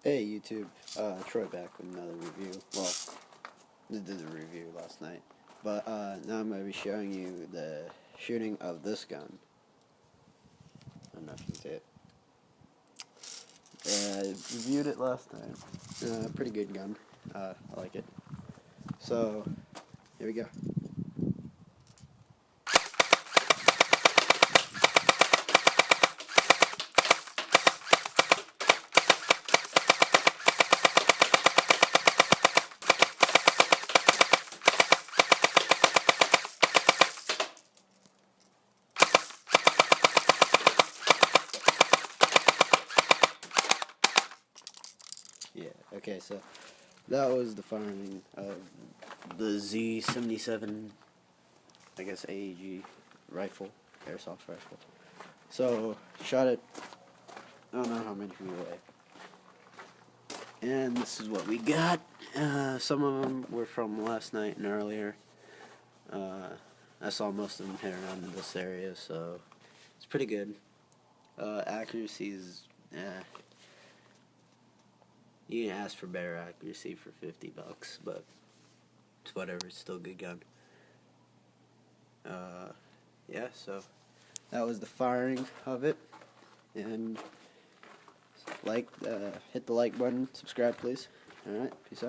Hey YouTube, Troy back with another review. Well, I did the review last night, but now I'm going to be showing you the shooting of this gun. I don't know if you can see it. I reviewed it last time. Pretty good gun. I like it. So, here we go. Yeah, okay, so that was the firing of the Z77, I guess AEG rifle, Airsoft rifle. So, shot it, I don't know how many feet away. And this is what we got. Some of them were from last night and earlier. I saw most of them hit around in this area, so it's pretty good. Accuracy is, you can ask for better accuracy for $50, but it's whatever. It's still a good gun. Yeah, so that was the firing of it. And hit the like button, subscribe please. Alright, peace out.